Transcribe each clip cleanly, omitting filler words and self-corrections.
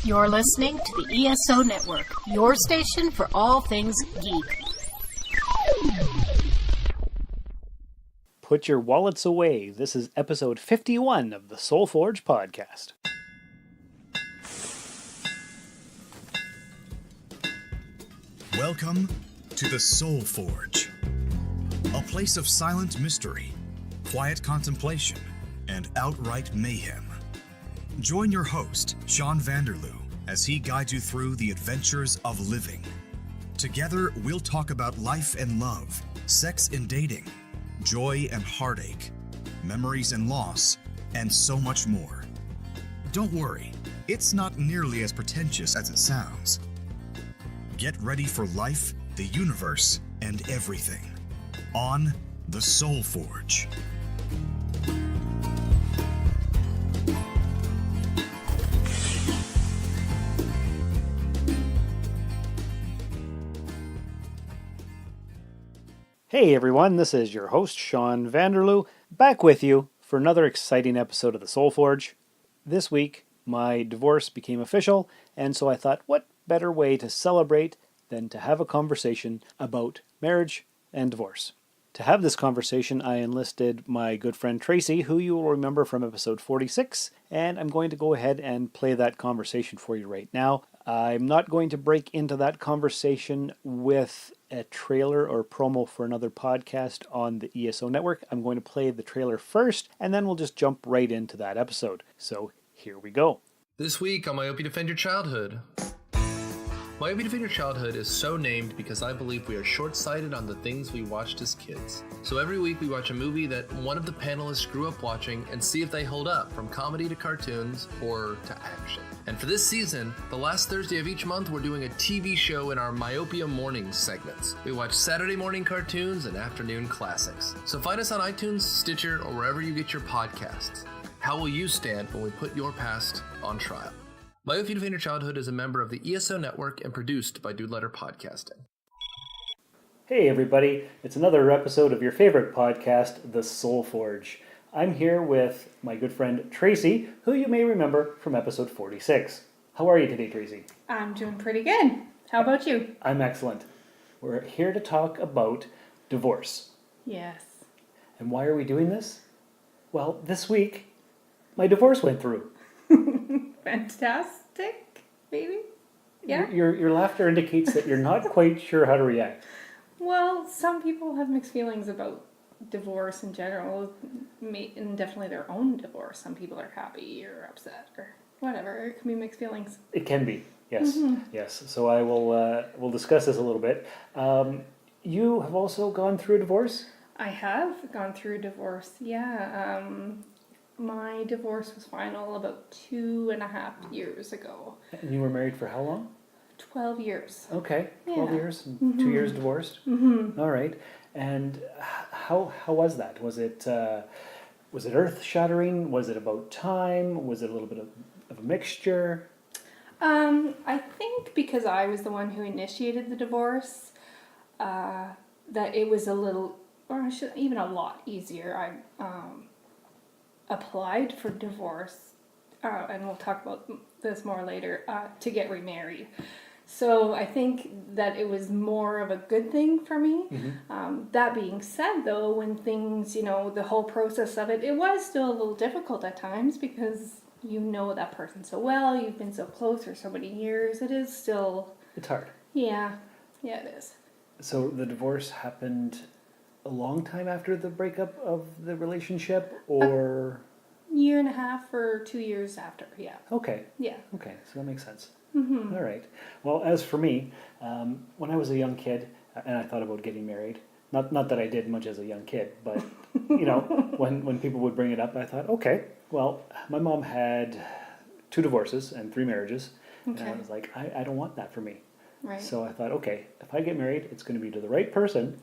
You're listening to the ESO Network, your station for all things geek. Put your wallets away. This is episode 51 of the Soul Forge podcast. Welcome to the Soul Forge, a place of silent mystery, quiet contemplation, and outright mayhem. Join your host, Sean Vanderloo, as he guides you through the adventures of living. Together, we'll talk about life and love, sex and dating, joy and heartache, memories and loss, and so much more. Don't worry, it's not nearly as pretentious as it sounds. Get ready for life, the universe, and everything on the Soul Forge. Hey everyone, this is your host, Sean Vanderloo, back with you for another exciting episode of the Soul Forge. This week, my divorce became official, and so I thought, what better way to celebrate than to have a conversation about marriage and divorce. To have this conversation, I enlisted my good friend Tracy, who you will remember from episode 46, and I'm going to go ahead and play that conversation for you right now. I'm not going to break into that conversation with a trailer or promo for another podcast on the ESO network. I'm going to play the trailer first, and then we'll just jump right into that episode. So here we go. This week on Myopia Defend Your Childhood. Myopia Defend Your Childhood is so named because I believe we are short-sighted on the things we watched as kids. So every week we watch a movie that one of the panelists grew up watching and see if they hold up, from comedy to cartoons or to action. And for this season, the last Thursday of each month, we're doing a TV show in our Myopia Mornings segments. We watch Saturday morning cartoons and afternoon classics. So find us on iTunes, Stitcher, or wherever you get your podcasts. How will you stand when we put your past on trial? Myopia Defend Your Childhood is a member of the ESO Network and produced by Dude Letter Podcasting. Hey everybody, it's another episode of your favorite podcast, The Soul Forge. I'm here with my good friend Tracy, who you may remember from episode 46. How are you today, Tracy? I'm doing pretty good. How about you? I'm excellent. We're here to talk about divorce. Yes. And why are we doing this? Well, this week, my divorce went through. Fantastic, maybe? Yeah? Your laughter indicates that you're not quite sure how to react. Well, some people have mixed feelings about divorce in general, and definitely their own divorce. Some people are happy or upset or whatever. It can be mixed feelings. It can be, yes. Mm-hmm. Yes, so I will we'll discuss this a little bit. You have also gone through a divorce? I have gone through a divorce, yeah. My divorce was final about 2.5 years ago. And you were married for how long? 12 years. Okay, 12 Yeah. years, and 2 years divorced. Mm-hmm. All right. And how was that? Was it earth-shattering? Was it about time? Was it a little bit of a mixture? I think because I was the one who initiated the divorce, that it was a little, or even a lot easier. I applied for divorce, and we'll talk about this more later, to get remarried. So I think that it was more of a good thing for me. Mm-hmm. That being said, though, when things, the whole process of it was still a little difficult at times because you know that person so well, you've been so close for so many years. It is still... It's hard. Yeah, it is. So the divorce happened a long time after the breakup of the relationship, or... 1.5 or 2 years after, yeah. Okay. Yeah. Okay, so that makes sense. Mm-hmm. All right. Well, as for me, when I was a young kid, and I thought about getting married, not that I did much as a young kid, but, when people would bring it up, I thought, okay, well, my mom had 2 divorces and 3 marriages, Okay. and I was like, I don't want that for me. Right. So I thought, okay, if I get married, it's going to be to the right person,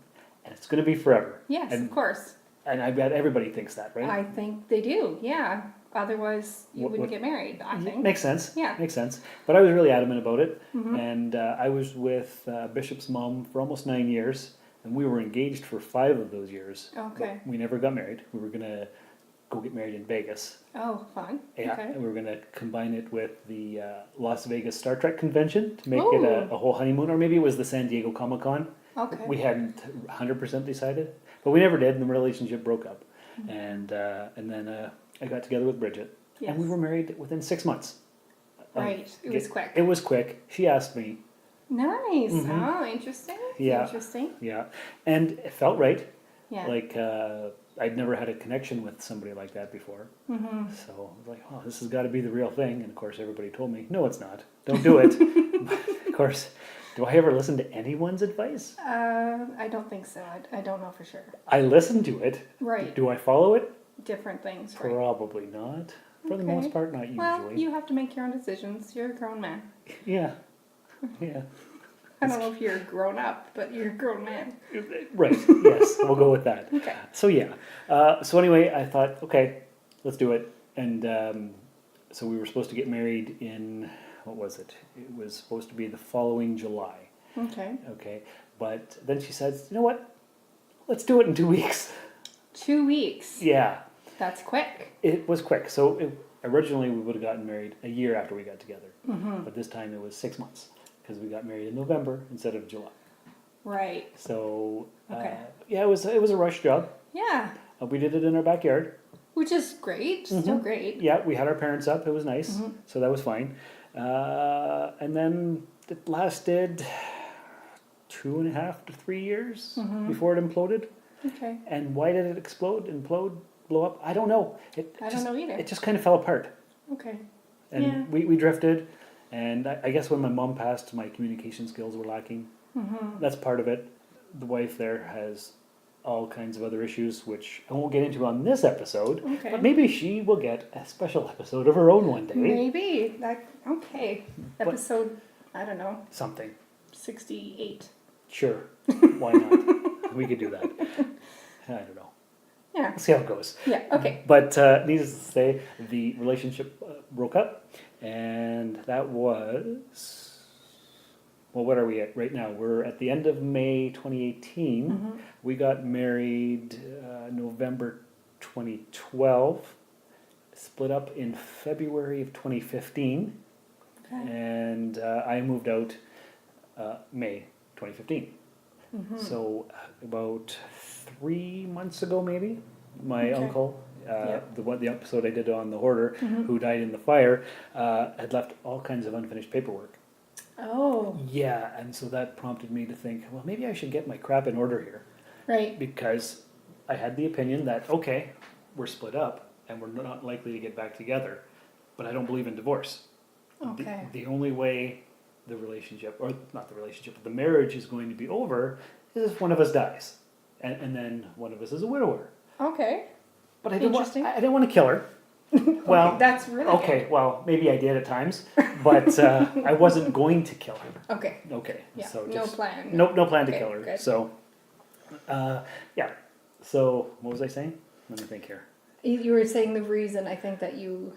and it's going to be forever. Yes, and, of course. And I bet everybody thinks that, right? I think they do, yeah. Otherwise, you wouldn't get married, I think. Makes sense. Yeah. Makes sense. But I was really adamant about it. Mm-hmm. And I was with Bishop's mom for almost 9 years. And we were engaged for 5 of those years. Okay. But we never got married. We were going to go get married in Vegas. Oh, fun. Yeah, Okay. and we were going to combine it with the Las Vegas Star Trek convention to make it Ooh. a whole honeymoon, or maybe it was the San Diego Comic Con. Okay. We hadn't 100% decided, but we never did, and the relationship broke up. And then I got together with Bridget, and we Yes. were married within 6 months. Right. It was quick. It was quick. She asked me. Nice. Mhm. Oh, interesting. Yeah. Interesting. Yeah, and it felt right. Yeah. Like I'd never had a connection with somebody like that before. Mm-hmm. So I was like, oh, this has got to be the real thing. And of course, everybody told me, no, it's not. Don't do it. But of course, do I ever listen to anyone's advice? I don't think so. I don't know for sure. I listen to it. Right. Do I follow it? Different things, right? Probably not. For the Okay. most part, not usually. Well, you have to make your own decisions. You're a grown man. Yeah. Yeah. I don't know if you're grown up, but you're a grown man. Right. Yes. We'll go with that. Okay. So yeah. So anyway, I thought, okay, let's do it. And so we were supposed to get married in, what was it? It was supposed to be the following July. Okay. Okay. But then she says, you know what? Let's do it in 2 weeks. 2 weeks. Yeah. That's quick. It was quick. So originally we would have gotten married a year after we got together. Mm-hmm. But this time it was 6 months because we got married in November instead of July. Right. So Okay. yeah, it was a rush job. Yeah. We did it in our backyard. Which is great. Still great. Yeah, we had our parents up. It was nice, Mm-hmm. so that was fine. And then it lasted 2.5 to 3 years Mm-hmm. before it imploded. Okay. And why did it implode, blow up? I don't know. I don't know either. It just kind of fell apart. Okay. And Yeah. we drifted. And I guess when my mom passed, my communication skills were lacking. Mm-hmm. That's part of it. The wife there has all kinds of other issues, which I won't get into on this episode. Okay. But maybe she will get a special episode of her own one day. Maybe. Okay. But- Episode, I don't know, Something. 68. Sure. Why not? We could do that. I don't know. Yeah. Let's see how it goes. Yeah. Okay. But needless to say, the relationship broke up, and that was, well, what are we at right now? We're at the end of May 2018. Mm-hmm. We got married November 2012, split up in February of 2015, Okay. and I moved out May 2015. Mm-hmm. So about 3 months ago, maybe, my Okay. uncle, Yep. the episode I did on the hoarder, Mm-hmm. who died in the fire, had left all kinds of unfinished paperwork. Oh, Yeah, and so that prompted me to think, well, maybe I should get my crap in order here, right. because I had the opinion that, okay, we're split up and we're not likely to get back together, but I don't believe in divorce. Okay. The only way the relationship, or not the relationship, but the marriage is going to be over is if one of us dies, and then one of us is a widower. Okay. But I didn't want, Interesting. I didn't want to kill her. Well, That's really okay, well, maybe I did at times, but I wasn't going to kill her. good. Okay. Okay, Yeah. so No just, plan. no plan to Okay, kill her. good. So, yeah. So, what was I saying? Let me think here. You were saying the reason I think that you.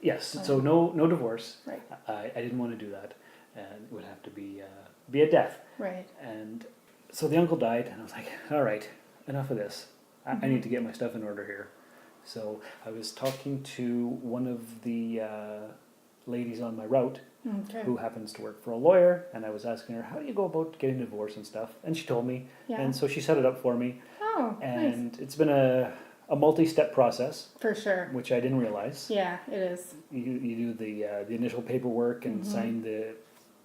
Yes, so no divorce. Right. I didn't want to do that, and it would have to be a death. Right. And so the uncle died, and I was like, all right, enough of this. I need to get my stuff in order here. So I was talking to one of the ladies on my route Okay. who happens to work for a lawyer, and I was asking her, how do you go about getting a divorce and stuff? And she told me, Yeah. and so she set it up for me. Oh, nice. And it's been a multi-step process, For sure. which I didn't realize. Yeah, it is. You do the initial paperwork and sign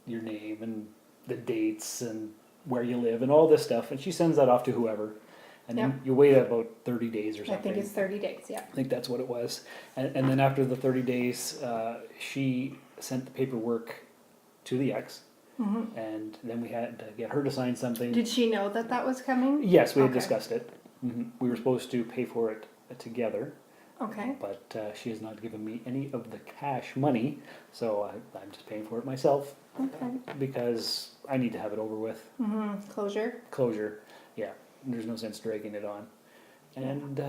your name and the dates and where you live and all this stuff, and she sends that off to whoever, and Yep. then you wait about 30 days or I something. think it's 30 days. Yeah. I think that's what it was, and then after the 30 days, she sent the paperwork to the ex, and then we had to get her to sign something. Did she know that that was coming? Yes, we had Okay. discussed it. We were supposed to pay for it together. Okay. But she has not given me any of the cash money, so I'm just paying for it myself Okay. because I need to have it over with. Closure. Closure, yeah. There's no sense dragging it on. And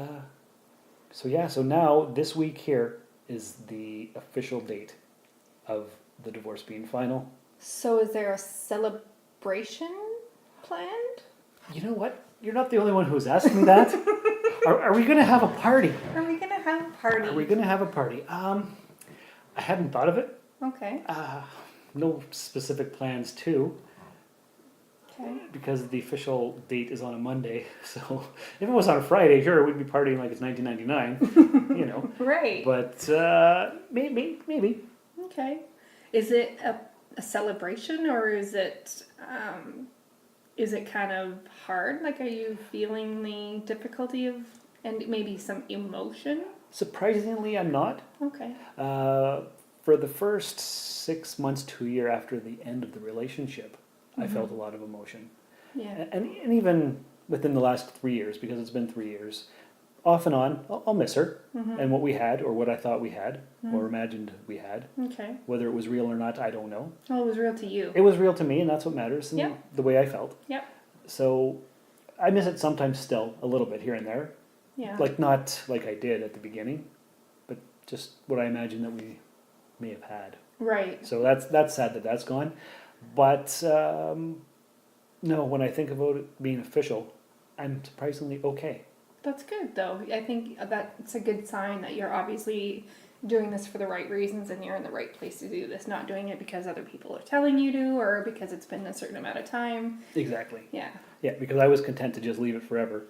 so now this week here is the official date of the divorce being final. So is there a celebration planned? You know what? You're not the only one who's asked me that. Are we going to have a party? Are we gonna have a party? Are we going to have a party? I hadn't thought of it. Okay. No specific plans too, Okay. because the official date is on a Monday. So if it was on a Friday, sure, we'd be partying like it's 1999, you know. Right. But maybe. Okay. Is it a celebration or is it kind of hard? Like, are you feeling the difficulty of, and maybe some emotion? Surprisingly, I'm not. Okay. For the first 6 months to a year after the end of the relationship, I felt a lot of emotion. Yeah. And even within the last 3 years, because it's been 3 years, off and on, I'll miss her and what we had, or what I thought we had, or imagined we had. Okay. Whether it was real or not, I don't know. Well, it was real to you. It was real to me, and that's what matters, and Yep. the way I felt. Yep. So I miss it sometimes still, a little bit here and there. Yeah. Like, not like I did at the beginning, but just what I imagined that we may have had. Right. So that's sad that that's gone. But no, when I think about it being official, I'm surprisingly okay. That's good, though. I think that's a good sign that you're obviously doing this for the right reasons and you're in the right place to do this, not doing it because other people are telling you to or because it's been a certain amount of time. Exactly. Yeah. Yeah, because I was content to just leave it forever.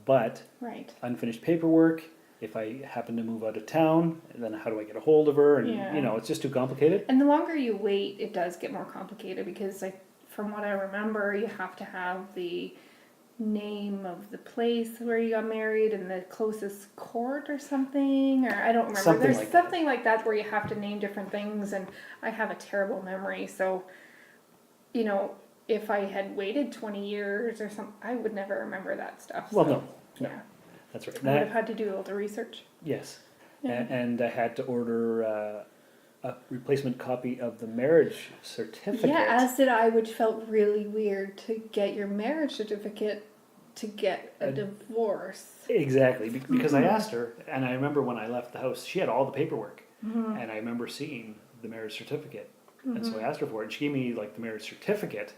But Right. unfinished paperwork, if I happen to move out of town, then how do I get a hold of her? And, Yeah. you know, it's just too complicated. And the longer you wait, it does get more complicated because, like, from what I remember, you have to have the name of the place where you got married and the closest court or something, or I don't remember. Something There's like that. something like that where you have to name different things, and I have a terrible memory, so, you know, if I had waited 20 years or something, I would never remember that stuff. Well, so, no. Yeah. That's right. I would have had to do all the research. Yes. Yeah. And I had to order a replacement copy of the marriage certificate. Yeah, as did I, which felt really weird to get your marriage certificate to get a divorce. Exactly, because I asked her, and I remember when I left the house, she had all the paperwork, and I remember seeing the marriage certificate, and so I asked her for it, and she gave me like the marriage certificate,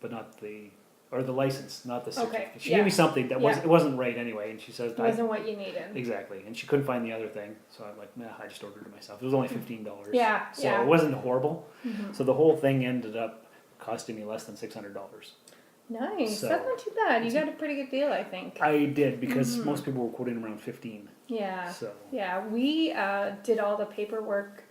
but not the license, not the certificate. Okay, She gave me yeah. something that Yeah. it wasn't right anyway, and she says, It wasn't what you needed. exactly, and she couldn't find the other thing, so I'm like, nah, I just ordered it myself. It was only $15. Yeah, so yeah. it wasn't horrible. So the whole thing ended up costing me less than $600. Nice. So- That's not too bad. You got a pretty good deal, I think. I did, because most people were quoting around 15. Yeah. So Yeah, we did all the paperwork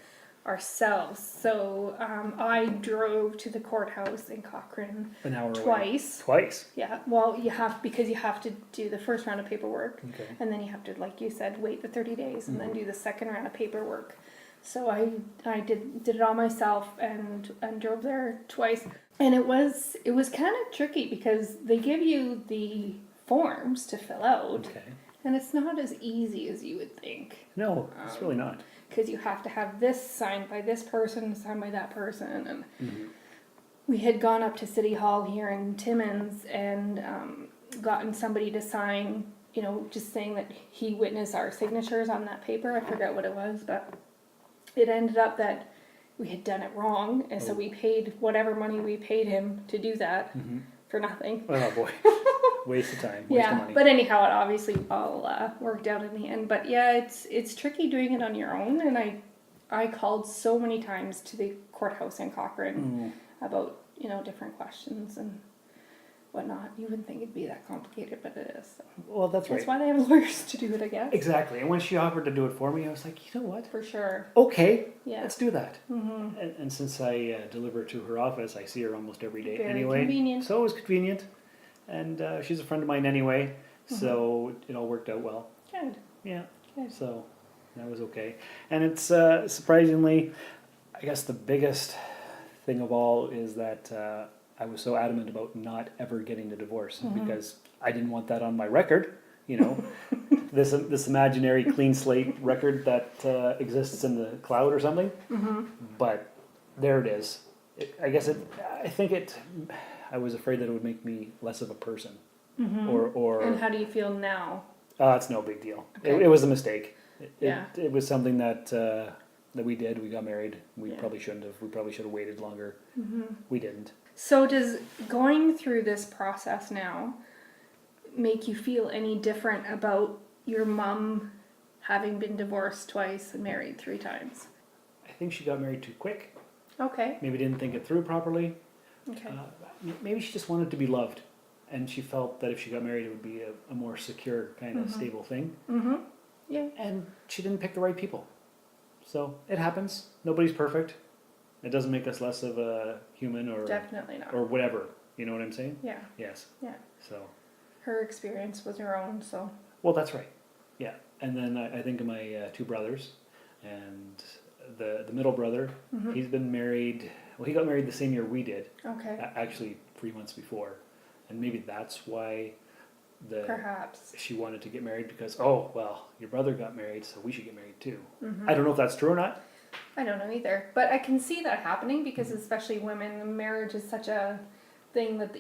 ourselves. So I drove to the courthouse in Cochrane an hour away. twice. Yeah, well, you have to do the first round of paperwork, Okay. and then you have to, like you said, wait the 30 days, and then do the second round of paperwork. So I did it all myself and drove there twice, and it was kind of tricky because they give you the forms to fill out, Okay. and it's not as easy as you would think. No, it's really not. Because you have to have this signed by this person, signed by that person, and we had gone up to City Hall here in Timmins and gotten somebody to sign, you know, just saying that he witnessed our signatures on that paper. I forget what it was, but it ended up that we had done it wrong, and so we paid whatever money we paid him to do that for nothing. Oh boy, waste of time, waste of Yeah, money. but anyhow, it obviously all worked out in the end. But yeah, it's tricky doing it on your own, and I called so many times to the courthouse in Cochrane about, you know, different questions and whatnot. You wouldn't think it'd be that complicated, but it is. So. Well, that's right. That's why they have lawyers to do it, I guess. Exactly. And when she offered to do it for me, I was like, you know what? For sure. Okay, Yeah. let's do that. And since I deliver to her office, I see her almost every day Very anyway. convenient. So it was convenient. And she's a friend of mine anyway, so it all worked out well. Good. Yeah. Good. So that was okay. And it's surprisingly, I guess the biggest thing of all is that I was so adamant about not ever getting a divorce because I didn't want that on my record, you know, this imaginary clean slate record that exists in the cloud or something. But there it is. I was afraid that it would make me less of a person. Or And how do you feel now? it's no big deal. Okay. It was a mistake. Yeah. It was something that we did. We got married. We probably shouldn't have. We probably should have waited longer. We didn't. So does going through this process now, make you feel any different about your mom having been divorced twice and married 3 times? I think she got married too quick. Okay. Maybe didn't think it through properly. Okay. Maybe she just wanted to be loved, and she felt that if she got married, it would be a more secure, kind of stable thing. Mm-hmm. Yeah. And she didn't pick the right people. So it happens. Nobody's perfect. It doesn't make us less of a human or Definitely not. or whatever. You know what I'm saying? Yeah. Yes. Yeah. So. Her experience was her own, so. Well, that's right. Yeah. And then I think of my 2 brothers, and the middle brother, he's been married. Well, he got married the same year we did. Okay. Actually, 3 months before, and maybe that's why Perhaps. she wanted to get married, because your brother got married, so we should get married too. I don't know if that's true or not. I don't know either, but I can see that happening because especially women, marriage is such a thing that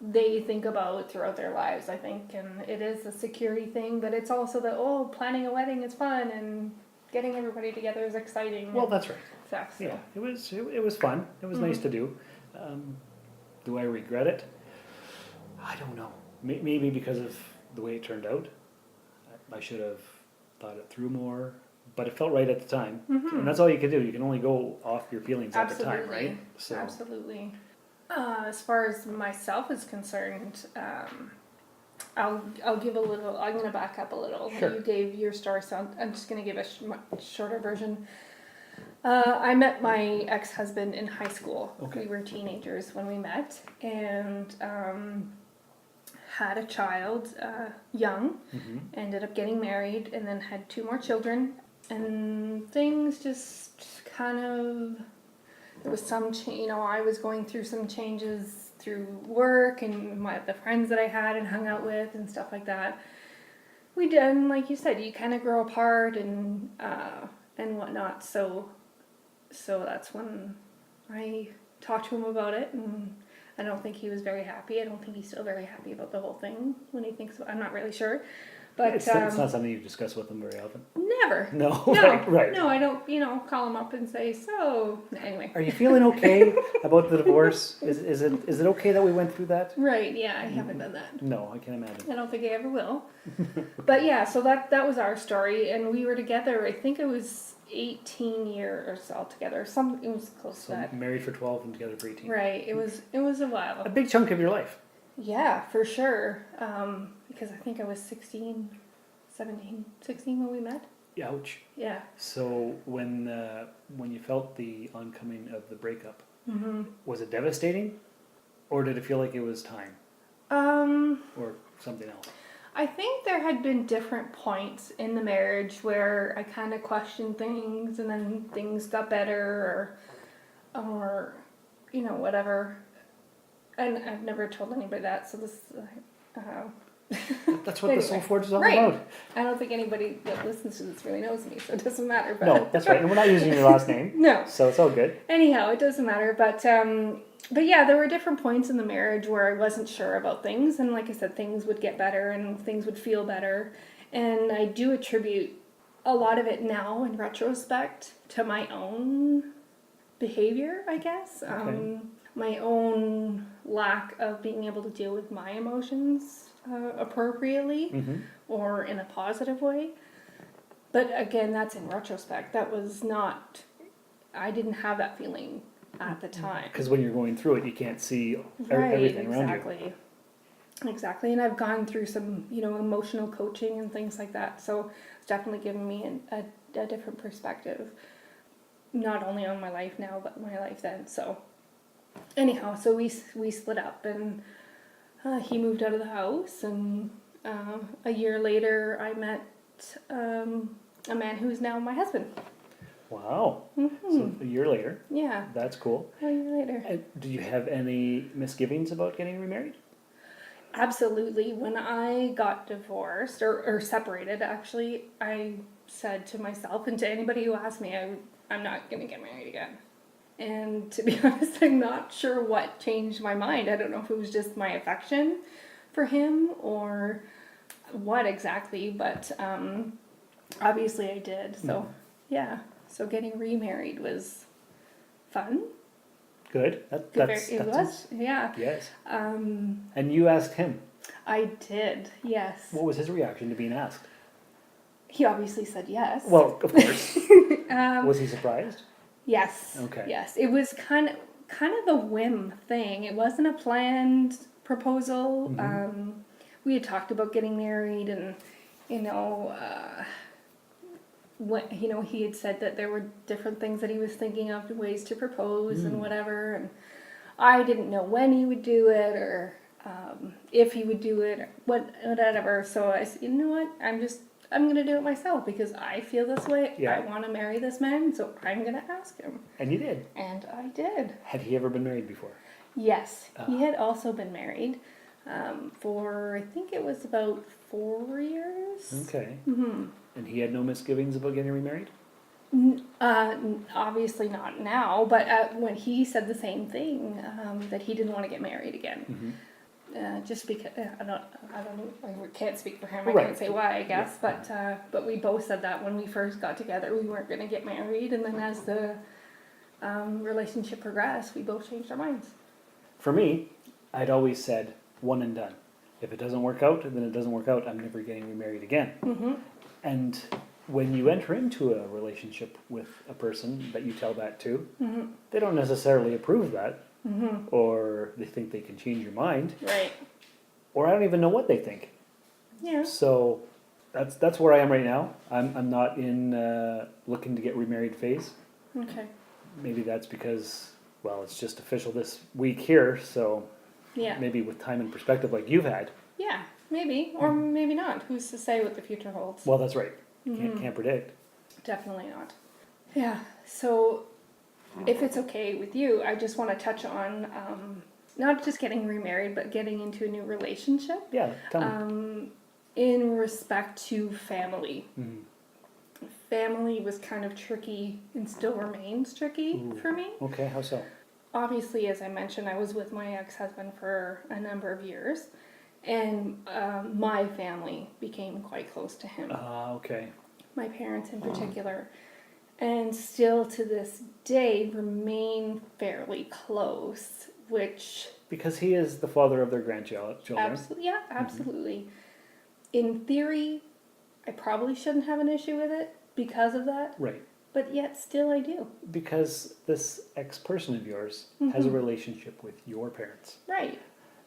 they think about throughout their lives, I think, and it is a security thing, but it's also planning a wedding is fun and getting everybody together is exciting. Well, that's right. Stuff, so. Yeah, it was fun. It was nice to do. Do I regret it? I don't know. Maybe because of the way it turned out. I should have thought it through more, but it felt right at the time. And that's all you can do. You can only go off your feelings at the time, right? So. Absolutely. As far as myself is concerned, I'll give a little. I'm going to back up a little. Sure. You gave your story, so I'm just going to give a much shorter version. I met my ex-husband in high school. Okay. We were teenagers when we met, and had a child young. Ended up getting married, and then had 2 more children. And things just kind of. There was some, I was going through some changes through work and the friends that I had and hung out with and stuff like that. We did, and like you said, you kind of grow apart and whatnot. So that's when I talked to him about it, and I don't think he was very happy. I don't think he's still very happy about the whole thing when he thinks about it. I'm not really sure. But it's not something you discuss with them very often. Never. No. No. Right. No, I don't, call him up and say, so, anyway. Are you feeling okay about the divorce? Is it okay that we went through that? Right, yeah, I haven't done that. No, I can't imagine. I don't think I ever will. But yeah, so that was our story, and we were together, I think it was 18 years altogether. It was close to that. Married for 12 and together for 18. Right, it was a while. A big chunk of your life. Yeah, for sure. Because I think I was 16 when we met. Ouch. Yeah. So when you felt the oncoming of the breakup, was it devastating, or did it feel like it was time, or something else? I think there had been different points in the marriage where I kind of questioned things, and then things got better, or whatever. And I've never told anybody that, so this. That's what the Soul Forge is all right. about. I don't think anybody that listens to this really knows me, so it doesn't matter. But No, that's right. And we're not using your last name. No. So it's all good. Anyhow, it doesn't matter. But yeah, there were different points in the marriage where I wasn't sure about things. And like I said, things would get better and things would feel better. And I do attribute a lot of it now in retrospect to my own behavior, I guess. Okay. My own lack of being able to deal with my emotions appropriately or in a positive way. But again, that's in retrospect. That was not, I didn't have that feeling at the time. Because when you're going through it, you can't see everything around you. Exactly. And I've gone through some, emotional coaching and things like that. So it's definitely given me a different perspective, not only on my life now, but my life then. So anyhow, so we split up, and he moved out of the house, and a year later I met a man who's now my husband. Wow. So a year later. Yeah. That's cool. A year later. And do you have any misgivings about getting remarried? Absolutely. When I got divorced, or separated actually, I said to myself and to anybody who asked me, I'm not going to get married again. And to be honest, I'm not sure what changed my mind. I don't know if it was just my affection for him or what exactly, but obviously I did. So, yeah. So getting remarried was fun. Good. It was, yeah. Yes. And you asked him. I did, yes. What was his reaction to being asked? He obviously said yes. Well, of course. Was he surprised? Yes. Okay. Yes, it was kind of a whim thing. It wasn't a planned proposal. We had talked about getting married, and he had said that there were different things that he was thinking of, ways to propose and whatever. And I didn't know when he would do it or if he would do it, or whatever. So I said, you know what? I'm going to do it myself because I feel this way. Yeah. I want to marry this man, so I'm going to ask him. And you did. And I did. Had he ever been married before? Yes. He had also been married for, I think it was about 4 years. Okay. Mm-hmm. And he had no misgivings about getting remarried? Obviously not now, but when he said the same thing, that he didn't want to get married again. Just because I can't speak for him. I can't say why, I guess. Yeah. But we both said that when we first got together, we weren't going to get married, and then as the relationship progressed, we both changed our minds. For me, I'd always said one and done. If it doesn't work out, then it doesn't work out. I'm never getting remarried again. And when you enter into a relationship with a person that you tell that to, they don't necessarily approve that. Or they think they can change your mind. Right. Or I don't even know what they think. Yeah. So that's where I am right now. I'm not in looking to get remarried phase. Okay. Maybe that's because, well, it's just official this week here, so yeah. Maybe with time and perspective like you've had. Yeah, maybe. Or maybe not. Who's to say what the future holds? Well, that's right. Can't predict. Definitely not. Yeah, so if it's okay with you, I just want to touch on not just getting remarried, but getting into a new relationship. Yeah, tell me. In respect to family. Family was kind of tricky and still remains tricky for me. Okay, how so? Obviously, as I mentioned, I was with my ex-husband for a number of years, and my family became quite close to him. Okay. My parents in particular. And still to this day remain fairly close, which... Because he is the father of their grandchildren. Absolutely, yeah, absolutely. In theory, I probably shouldn't have an issue with it because of that. Right. But yet still I do. Because this ex-person of yours has a relationship with your parents. Right.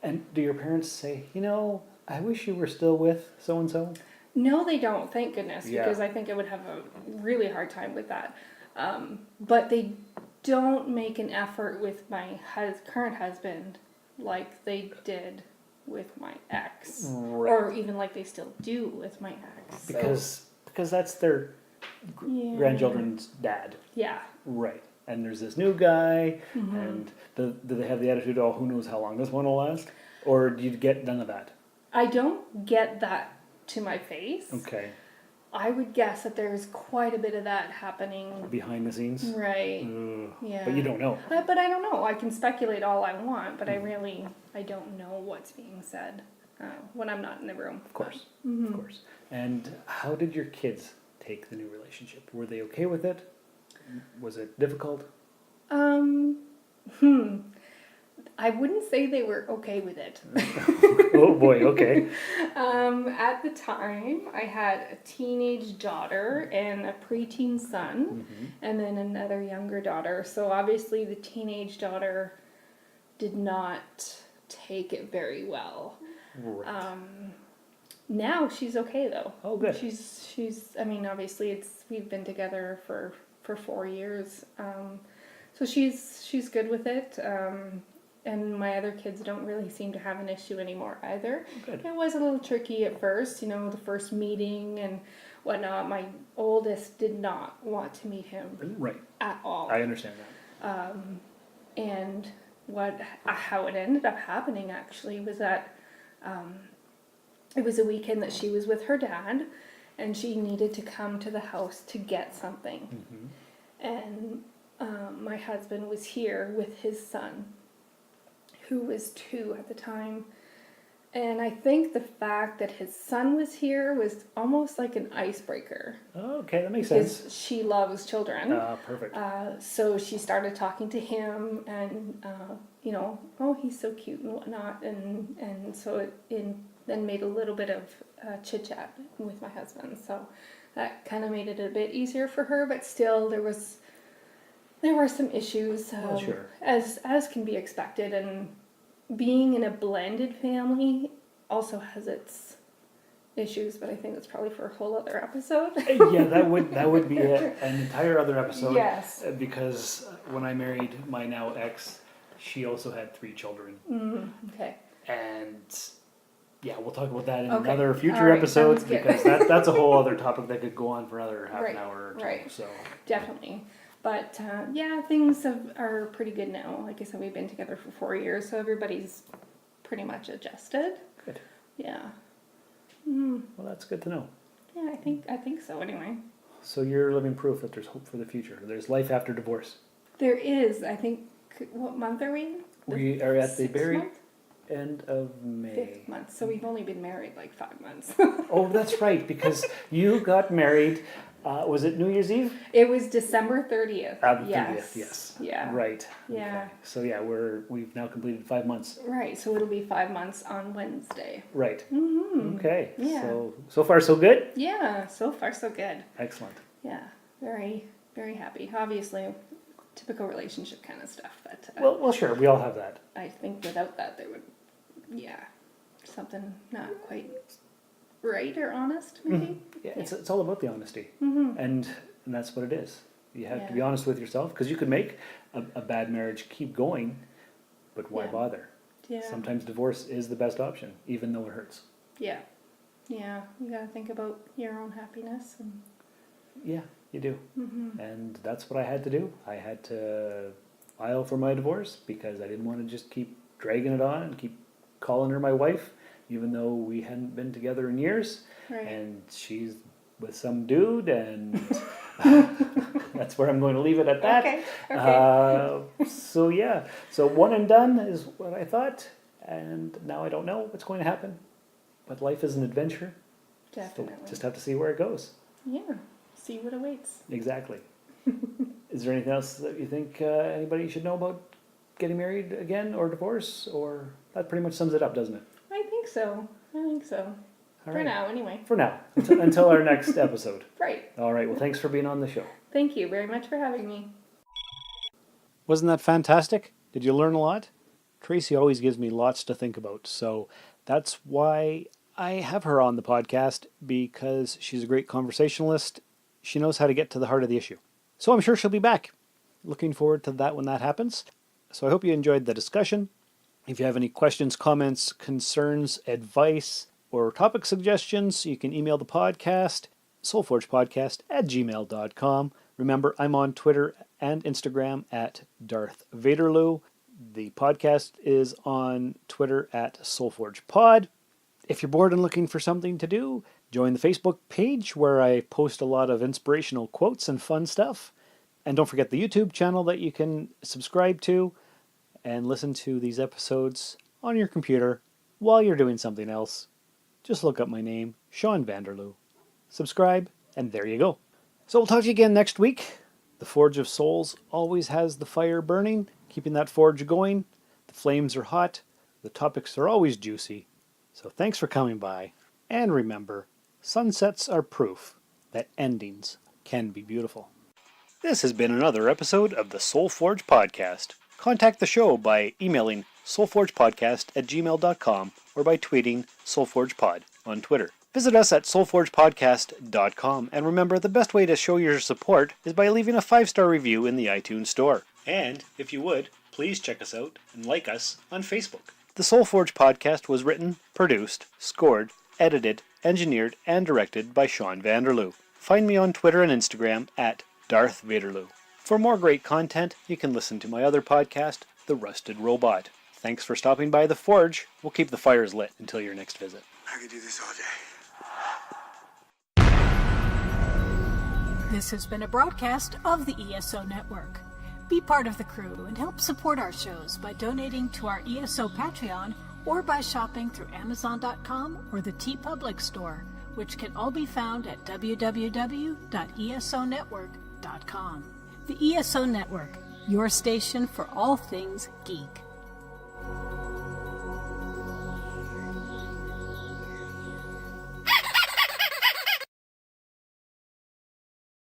And do your parents say, I wish you were still with so-and-so? No, they don't, thank goodness, because I think I would have a really hard time with that. But they don't make an effort with my current husband like they did with my ex. Right. Or even like they still do with my ex. Because that's their grandchildren's dad. Yeah. Right. And there's this new guy, and do they have the attitude, who knows how long this one will last? Or do you get none of that? I don't get that to my face. Okay. I would guess that there's quite a bit of that happening behind the scenes. Right. Yeah. But you don't know. But I don't know. I can speculate all I want, but I don't know what's being said when I'm not in the room. Of course. Of course. And how did your kids take the new relationship? Were they okay with it? Was it difficult? I wouldn't say they were okay with it. Oh boy, okay. At the time, I had a teenage daughter and a preteen son, and then another younger daughter. So obviously the teenage daughter did not take it very well. Right. Now she's okay though. Oh, good. She's. I mean, obviously we've been together for 4 years, so she's good with it. And my other kids don't really seem to have an issue anymore either. Good. It was a little tricky at first, the first meeting and whatnot. My oldest did not want to meet him at all. I understand that. And how it ended up happening actually was that it was a weekend that she was with her dad, and she needed to come to the house to get something. And my husband was here with his son, who was 2 at the time, And I think the fact that his son was here was almost like an icebreaker. Oh, okay, that makes sense. Because she loves children. Perfect. So she started talking to him and, oh, he's so cute and whatnot. And so it then made a little bit of chit-chat with my husband. So that kind of made it a bit easier for her. But still, there were some issues, Sure. as can be expected. And being in a blended family also has its issues, but I think that's probably for a whole other episode. Yeah, that would be an entire other episode. Yes. Because when I married my now ex, she also had 3 children. Okay. And yeah, we'll talk about that in Okay. another future All right, episode, sounds good. because that's a whole other topic that could go on for another half Right, an hour or two. right. So Definitely. But yeah, things are pretty good now. Like I said, we've been together for 4 years, so everybody's pretty much adjusted. good. Yeah. Well, that's good to know. Yeah, I think so anyway. So you're living proof that there's hope for the future. There's life after divorce. There is, I think, what month are we? We are at the 6th very month? end of May. 5th month. So we've only been married like 5 months. Oh, that's right, because you got married, was it New Year's Eve? It was December 30th. The 30th, Yes. yes. Yeah. Right. Yeah. Okay. So yeah, we've now completed 5 months. Right. So it'll be 5 months on Wednesday. Right. Mm-hmm. Okay. Yeah. So far so good? Yeah. So far so good. Excellent. Yeah. Very, very happy. Obviously, typical relationship kind of stuff, but Well, sure, we all have that. I think without that there would, something not quite right or honest, maybe. Yeah, it's all about the honesty, Mm-hmm. and that's what it is. You have to Yeah. be honest with yourself, because you could make a bad marriage keep going, but why Yeah. bother? Yeah. Sometimes divorce is the best option, even though it hurts. Yeah. Yeah. You got to think about your own happiness and. Yeah, you do. Mm-hmm. And that's what I had to do. I had to file for my divorce because I didn't want to just keep dragging it on and keep calling her my wife, even though we hadn't been together in years. Right. And she's with some dude, and that's where I'm going to leave it at that. Okay. So yeah, so one and done is what I thought, and now I don't know what's going to happen. But life is an adventure. Definitely. So just have to see where it goes. Yeah. See what awaits. Exactly. Is there anything else that you think anybody should know about getting married again or divorce? Or that pretty much sums it up, doesn't it? I think so. All For right. now, anyway. For now, until our next episode. Right. All right. Well, thanks for being on the show. Thank you very much for having me. Wasn't that fantastic? Did you learn a lot? Tracy always gives me lots to think about, so that's why I have her on the podcast, because she's a great conversationalist. She knows how to get to the heart of the issue. So I'm sure she'll be back. Looking forward to that when that happens. So I hope you enjoyed the discussion. If you have any questions, comments, concerns, advice, or topic suggestions, you can email the podcast, soulforgepodcast@gmail.com. Remember, I'm on Twitter and Instagram at Darth Vaderloo. The podcast is on Twitter at SoulForgePod. If you're bored and looking for something to do, join the Facebook page where I post a lot of inspirational quotes and fun stuff. And don't forget the YouTube channel that you can subscribe to and listen to these episodes on your computer while you're doing something else. Just look up my name, Sean Vanderloo. Subscribe, and there you go. So we'll talk to you again next week. The Forge of Souls always has the fire burning, keeping that forge going. The flames are hot. The topics are always juicy. So thanks for coming by. And remember, sunsets are proof that endings can be beautiful. This has been another episode of the Soul Forge Podcast. Contact the show by emailing soulforgepodcast@gmail.com or by tweeting soulforgepod on Twitter. Visit us at soulforgepodcast.com, and remember, the best way to show your support is by leaving a 5-star review in the iTunes Store. And, if you would, please check us out and like us on Facebook. The Soul Forge Podcast was written, produced, scored, edited, engineered, and directed by Sean Vanderloo. Find me on Twitter and Instagram at Darth Vaderloo. For more great content, you can listen to my other podcast, The Rusted Robot. Thanks for stopping by the Forge. We'll keep the fires lit until your next visit. I could do this all day. This has been a broadcast of the ESO Network. Be part of the crew and help support our shows by donating to our ESO Patreon or by shopping through Amazon.com or the TeePublic Store, which can all be found at www.esonetwork.com. The ESO Network, your station for all things geek.